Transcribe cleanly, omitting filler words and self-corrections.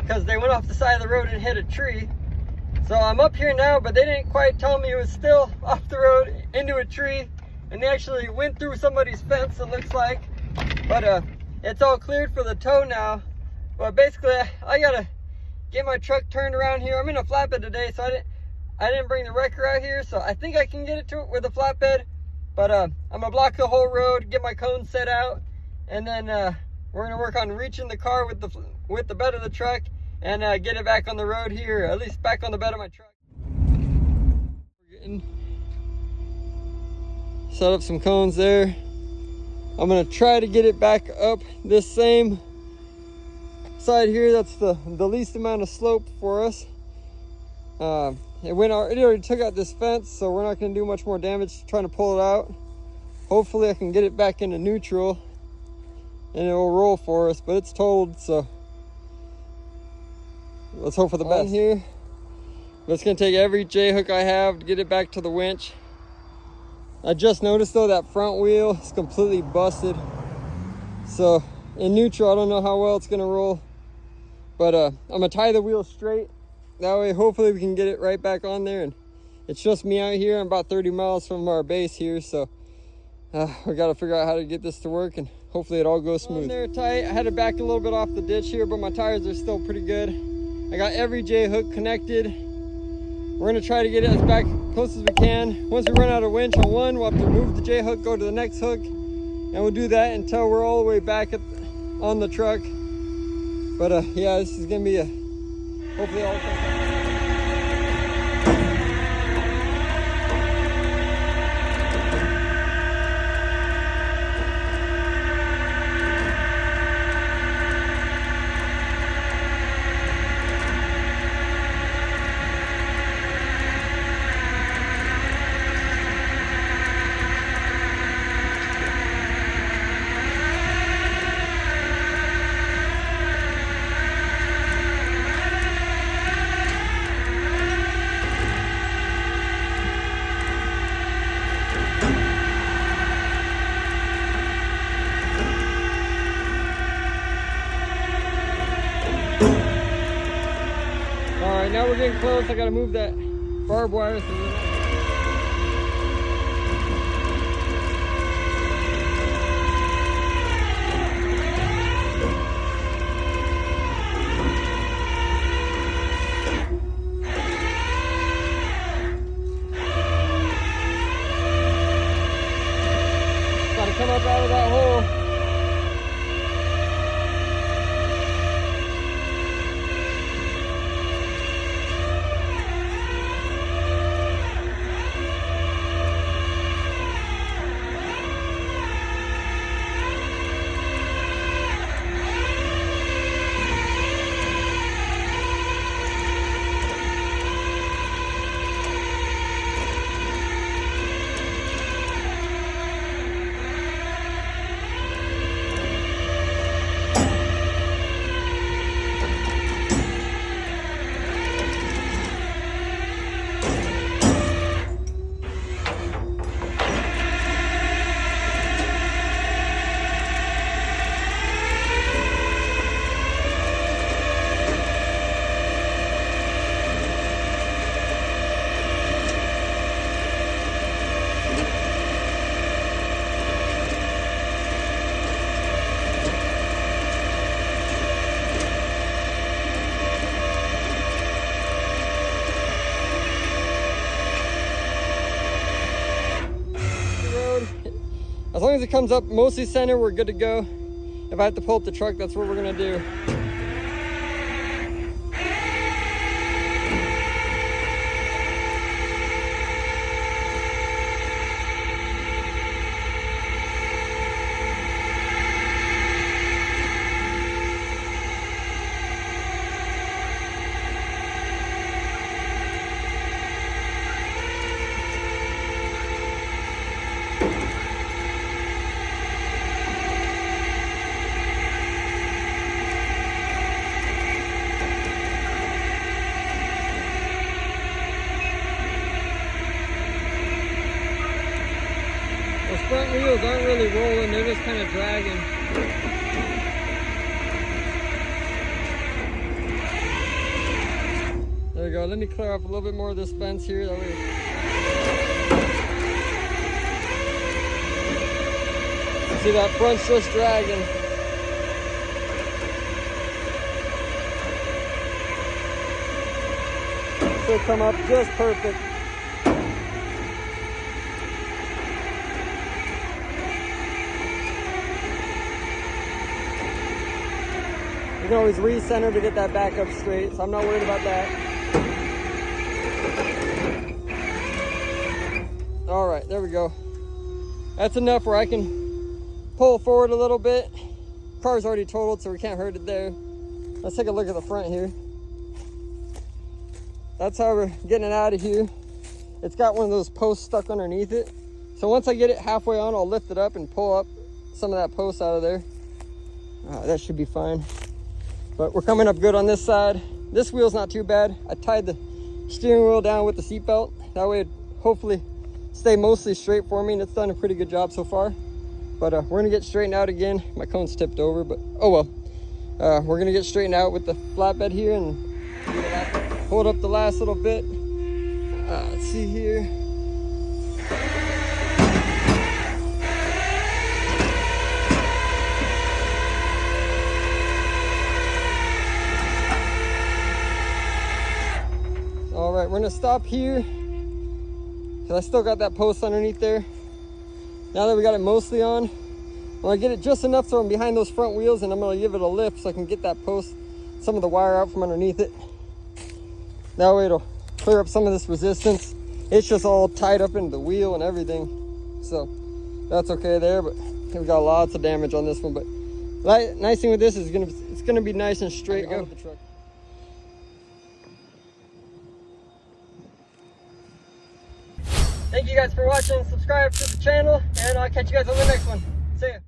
because they went off the side of the road and hit a tree. So I'm up here now, but they didn't quite tell me it was still off the road into a tree, and they actually went through somebody's fence, it looks like. But it's all cleared for the tow now. But basically, I gotta get my truck turned around here. I'm in a flatbed today, so I didn't bring the wrecker out here, so I think I can get it to it with a flatbed. But I'm gonna block the whole road, get my cones set out, and then we're gonna work on reaching the car with the bed of the truck and get it back on the road here, at least back on the bed of my truck. We're getting set up some cones there. I'm gonna try to get it back up this same side here. That's the least amount of slope for us. It already took out this fence, so we're not gonna do much more damage trying to pull it out. Hopefully I can get it back into neutral and it will roll for us, but it's totaled, so let's hope for the best here. But it's gonna take every J-hook I have to get it back to the winch. I just noticed though that front wheel is completely busted. So in neutral, I don't know how well it's gonna roll, but I'm gonna tie the wheel straight. That way, hopefully we can get it right back on there. And it's just me out here. I'm about 30 miles from our base here, so we gotta figure out how to get this to work, and hopefully it all goes smooth. There tight. I had it back a little bit off the ditch here, but my tires are still pretty good. I got every J-hook connected. We're gonna try to get it as back close as we can. Once we run out of winch on one, we'll have to move the J-hook, go to the next hook, and we'll do that until we're all the way back on the truck. But yeah, this is gonna be hopefully all comes out. Now we're getting close. I gotta move that barbed wire through. Gotta come up out of that hole. As long as it comes up mostly center, we're good to go. If I have to pull up the truck, that's what we're gonna do. Front wheels aren't really rolling, they're just kind of dragging. go. Let me clear up a little bit more of this fence here. That way. See, that front's just dragging. Should come up just perfect. You can always recenter to get that back up straight, so I'm not worried about that. All right, there we go. That's enough where I can pull forward a little bit. Car's already totaled, so we can't hurt it there. Let's take a look at the front here. That's how we're getting it out of here. It's got one of those posts stuck underneath it. So once I get it halfway on, I'll lift it up and pull up some of that post out of there. That should be fine. But we're coming up good on this side. This wheel's not too bad. I tied the steering wheel down with the seat belt. That way it hopefully stay mostly straight for me, and it's done a pretty good job so far. But we're gonna get straightened out again. My cone's tipped over, but oh well. We're gonna get straightened out with the flatbed here and hold up the last little bit. Let's see here. All right, we're gonna stop here because I still got that post underneath there. Now that we got it mostly on, I'm gonna get it just enough so I'm behind those front wheels, and I'm gonna give it a lift so I can get that post, some of the wire out from underneath it. That way it'll clear up some of this resistance. It's just all tied up into the wheel and everything. So that's okay there, but we got lots of damage on this one. But nice thing with this is it's gonna be nice and straight out of the truck. Thank you guys for watching. Subscribe to the channel, and I'll catch you guys on the next one. See ya.